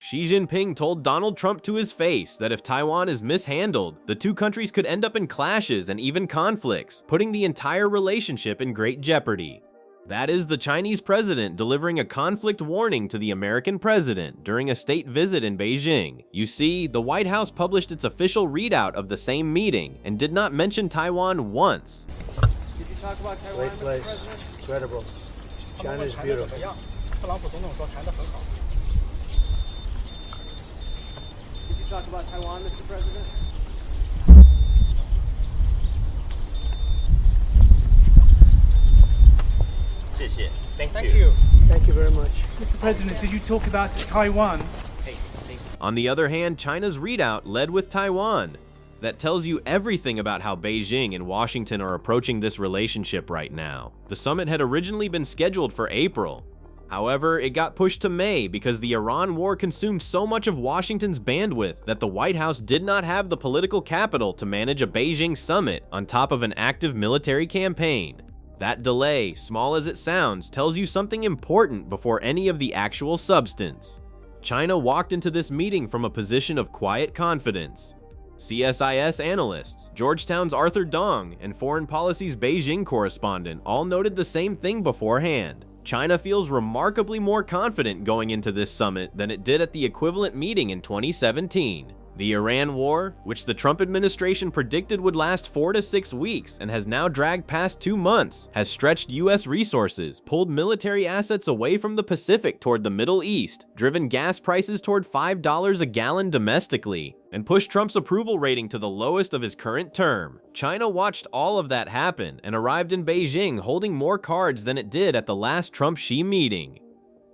Xi Jinping told Donald Trump to his face that if Taiwan is mishandled, the two countries could end up in clashes and even conflicts, putting the entire relationship in great jeopardy. That is the Chinese president delivering a conflict warning to the American president during a state visit in Beijing. You see, the White House published its official readout of the same meeting and did not mention Taiwan once. Did you talk about Taiwan, Great place. Mr. President? Incredible. China is beautiful. Did you talk about Taiwan, Mr. President? Thank you. Thank you very much. Mr. President, did you talk about Taiwan? On the other hand, China's readout led with Taiwan. That tells you everything about how Beijing and Washington are approaching this relationship right now. The summit had originally been scheduled for April. However, it got pushed to May because the Iran war consumed so much of Washington's bandwidth that the White House did not have the political capital to manage a Beijing summit on top of an active military campaign. That delay, small as it sounds, tells you something important before any of the actual substance. China walked into this meeting from a position of quiet confidence. CSIS analysts, Georgetown's Arthur Dong, and Foreign Policy's Beijing correspondent all noted the same thing beforehand. China feels remarkably more confident going into this summit than it did at the equivalent meeting in 2017. The Iran war, which the Trump administration predicted would last 4 to 6 weeks and has now dragged past 2 months, has stretched US resources, pulled military assets away from the Pacific toward the Middle East, driven gas prices toward $5 a gallon domestically, and pushed Trump's approval rating to the lowest of his current term. China watched all of that happen and arrived in Beijing holding more cards than it did at the last Trump-Xi meeting.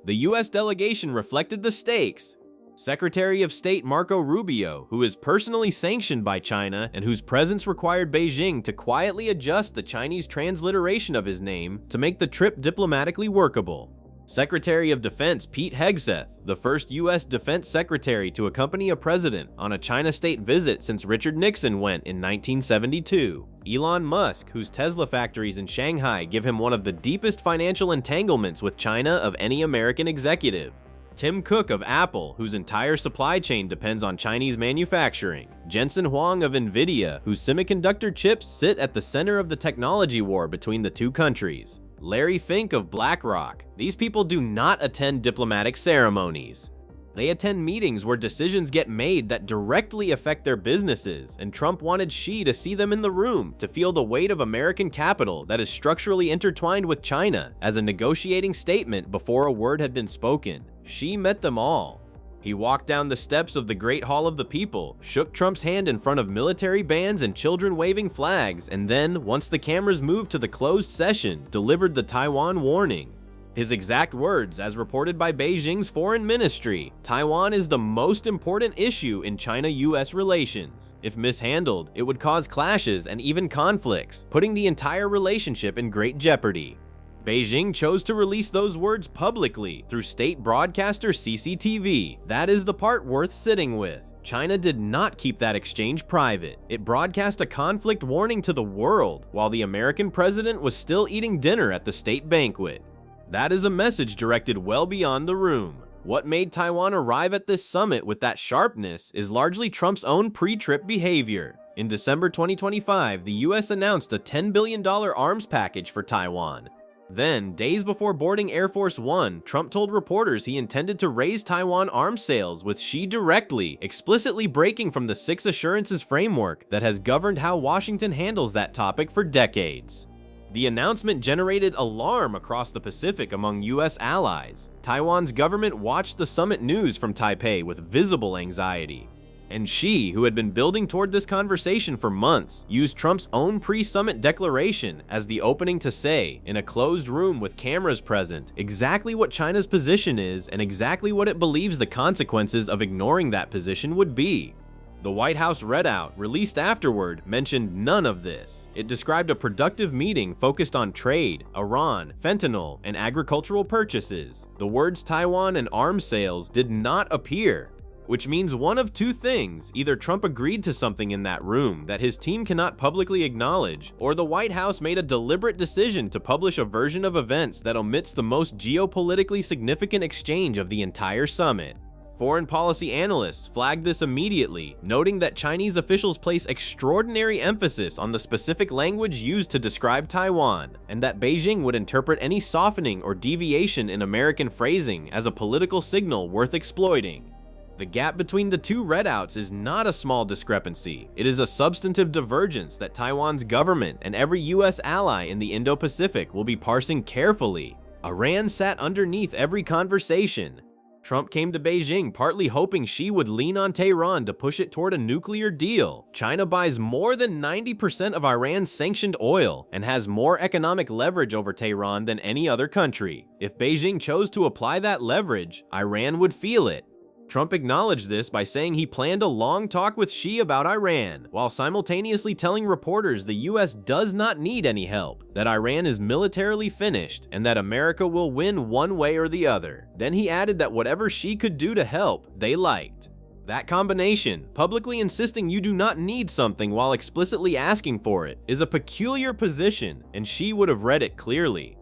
The US delegation reflected the stakes. Secretary of State Marco Rubio, who is personally sanctioned by China and whose presence required Beijing to quietly adjust the Chinese transliteration of his name to make the trip diplomatically workable. Secretary of Defense Pete Hegseth, the first US defense secretary to accompany a president on a China state visit since Richard Nixon went in 1972. Elon Musk, whose Tesla factories in Shanghai give him one of the deepest financial entanglements with China of any American executive. Tim Cook of Apple, whose entire supply chain depends on Chinese manufacturing. Jensen Huang of Nvidia, whose semiconductor chips sit at the center of the technology war between the two countries. Larry Fink of BlackRock. These people do not attend diplomatic ceremonies. They attend meetings where decisions get made that directly affect their businesses, and Trump wanted Xi to see them in the room to feel the weight of American capital that is structurally intertwined with China as a negotiating statement before a word had been spoken. Xi met them all. He walked down the steps of the Great Hall of the People, shook Trump's hand in front of military bands and children waving flags, and then, once the cameras moved to the closed session, delivered the Taiwan warning. His exact words, as reported by Beijing's foreign ministry, Taiwan is the most important issue in China-US relations. If mishandled, it would cause clashes and even conflicts, putting the entire relationship in great jeopardy. Beijing chose to release those words publicly through state broadcaster CCTV. That is the part worth sitting with. China did not keep that exchange private. It broadcast a conflict warning to the world while the American president was still eating dinner at the state banquet. That is a message directed well beyond the room. What made Taiwan arrive at this summit with that sharpness is largely Trump's own pre-trip behavior. In December 2025, the US announced a $10 billion arms package for Taiwan. Then, days before boarding Air Force One, Trump told reporters he intended to raise Taiwan arms sales with Xi directly, explicitly breaking from the 6 assurances framework that has governed how Washington handles that topic for decades. The announcement generated alarm across the Pacific among US allies. Taiwan's government watched the summit news from Taipei with visible anxiety. And Xi, who had been building toward this conversation for months, used Trump's own pre-summit declaration as the opening to say, in a closed room with cameras present, exactly what China's position is and exactly what it believes the consequences of ignoring that position would be. The White House readout, released afterward, mentioned none of this. It described a productive meeting focused on trade, Iran, fentanyl, and agricultural purchases. The words Taiwan and arms sales did not appear. Which means one of two things: either Trump agreed to something in that room that his team cannot publicly acknowledge, or the White House made a deliberate decision to publish a version of events that omits the most geopolitically significant exchange of the entire summit. Foreign policy analysts flagged this immediately, noting that Chinese officials place extraordinary emphasis on the specific language used to describe Taiwan, and that Beijing would interpret any softening or deviation in American phrasing as a political signal worth exploiting. The gap between the two readouts is not a small discrepancy. It is a substantive divergence that Taiwan's government and every US ally in the Indo-Pacific will be parsing carefully. Iran sat underneath every conversation. Trump came to Beijing partly hoping she would lean on Tehran to push it toward a nuclear deal. China buys more than 90% of Iran's sanctioned oil and has more economic leverage over Tehran than any other country. If Beijing chose to apply that leverage, Iran would feel it. Trump acknowledged this by saying he planned a long talk with Xi about Iran, while simultaneously telling reporters the US does not need any help, that Iran is militarily finished, and that America will win one way or the other. Then he added that whatever Xi could do to help, they liked. That combination, publicly insisting you do not need something while explicitly asking for it, is a peculiar position, and Xi would have read it clearly.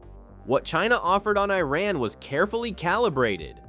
What China offered on Iran was carefully calibrated.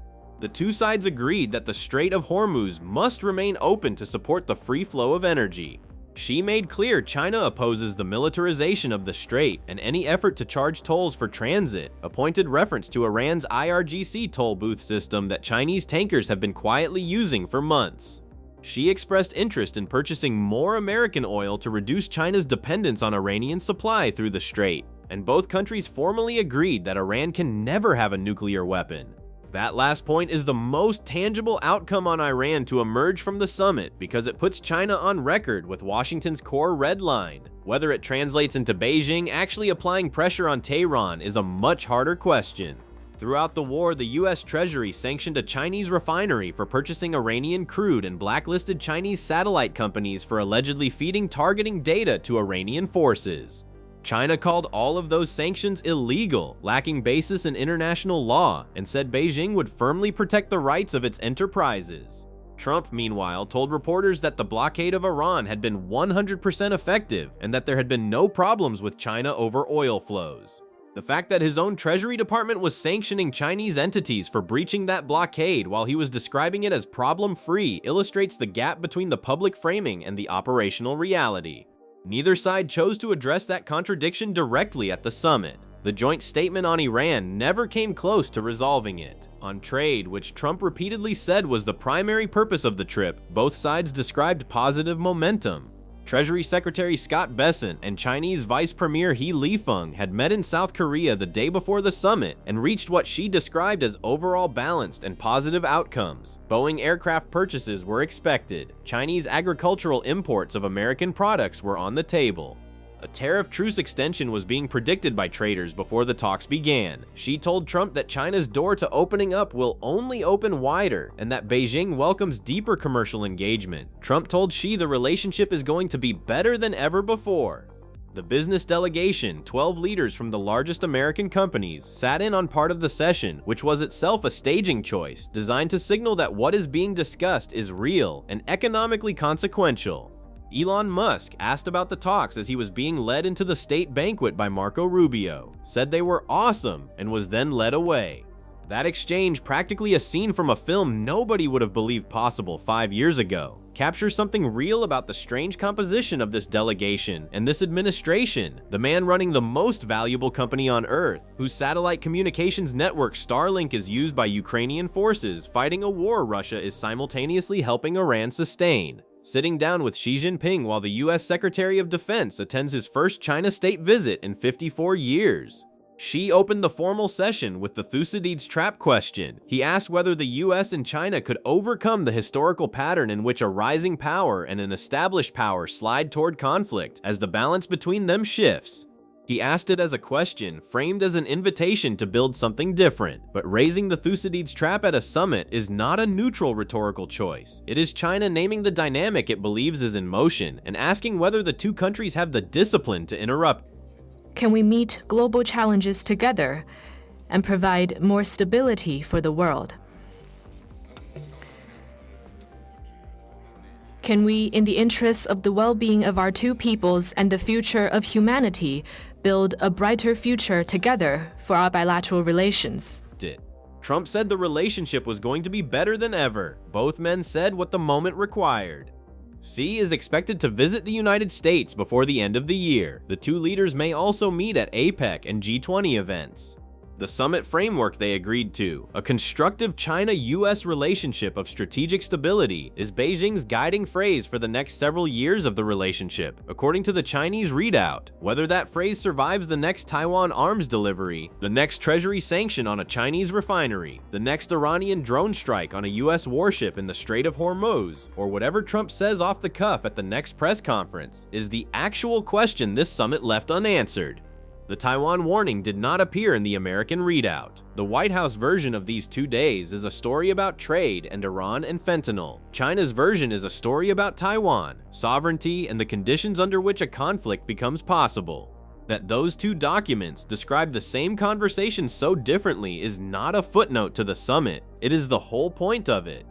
The two sides agreed that the Strait of Hormuz must remain open to support the free flow of energy. Xi made clear China opposes the militarization of the strait, and any effort to charge tolls for transit, a pointed reference to Iran's IRGC toll booth system that Chinese tankers have been quietly using for months. Xi expressed interest in purchasing more American oil to reduce China's dependence on Iranian supply through the strait, and both countries formally agreed that Iran can never have a nuclear weapon. That last point is the most tangible outcome on Iran to emerge from the summit because it puts China on record with Washington's core red line. Whether it translates into Beijing actually applying pressure on Tehran is a much harder question. Throughout the war, the US Treasury sanctioned a Chinese refinery for purchasing Iranian crude and blacklisted Chinese satellite companies for allegedly feeding targeting data to Iranian forces. China called all of those sanctions illegal, lacking basis in international law, and said Beijing would firmly protect the rights of its enterprises. Trump, meanwhile, told reporters that the blockade of Iran had been 100% effective and that there had been no problems with China over oil flows. The fact that his own Treasury Department was sanctioning Chinese entities for breaching that blockade while he was describing it as problem-free illustrates the gap between the public framing and the operational reality. Neither side chose to address that contradiction directly at the summit. The joint statement on Iran never came close to resolving it. On trade, which Trump repeatedly said was the primary purpose of the trip, both sides described positive momentum. Treasury Secretary Scott Bessent and Chinese Vice Premier He Lifeng had met in South Korea the day before the summit and reached what she described as overall balanced and positive outcomes. Boeing aircraft purchases were expected. Chinese agricultural imports of American products were on the table. A tariff truce extension was being predicted by traders before the talks began. She told Trump that China's door to opening up will only open wider and that Beijing welcomes deeper commercial engagement. Trump told Xi the relationship is going to be better than ever before. The business delegation, 12 leaders from the largest American companies, sat in on part of the session, which was itself a staging choice designed to signal that what is being discussed is real and economically consequential. Elon Musk, asked about the talks as he was being led into the state banquet by Marco Rubio, said they were awesome and was then led away. That exchange, practically a scene from a film nobody would have believed possible 5 years ago, captures something real about the strange composition of this delegation and this administration, the man running the most valuable company on Earth, whose satellite communications network Starlink is used by Ukrainian forces fighting a war Russia is simultaneously helping Iran sustain. Sitting down with Xi Jinping while the US Secretary of Defense attends his first China state visit in 54 years. Xi opened the formal session with the Thucydides trap question. He asked whether the US and China could overcome the historical pattern in which a rising power and an established power slide toward conflict as the balance between them shifts. He asked it as a question, framed as an invitation to build something different, but raising the Thucydides trap at a summit is not a neutral rhetorical choice. It is China naming the dynamic it believes is in motion and asking whether the two countries have the discipline to interrupt. Can we meet global challenges together and provide more stability for the world? Can we, in the interests of the well-being of our two peoples and the future of humanity, build a brighter future together for our bilateral relations? Trump said the relationship was going to be better than ever. Both men said what the moment required. Xi is expected to visit the United States before the end of the year. The two leaders may also meet at APEC and G20 events. The summit framework they agreed to, a constructive China-US relationship of strategic stability, is Beijing's guiding phrase for the next several years of the relationship, according to the Chinese readout. Whether that phrase survives the next Taiwan arms delivery, the next treasury sanction on a Chinese refinery, the next Iranian drone strike on a US warship in the Strait of Hormuz, or whatever Trump says off the cuff at the next press conference, is the actual question this summit left unanswered. The Taiwan warning did not appear in the American readout. The White House version of these 2 days is a story about trade and Iran and fentanyl. China's version is a story about Taiwan, sovereignty, and the conditions under which a conflict becomes possible. That those two documents describe the same conversation so differently is not a footnote to the summit. It is the whole point of it.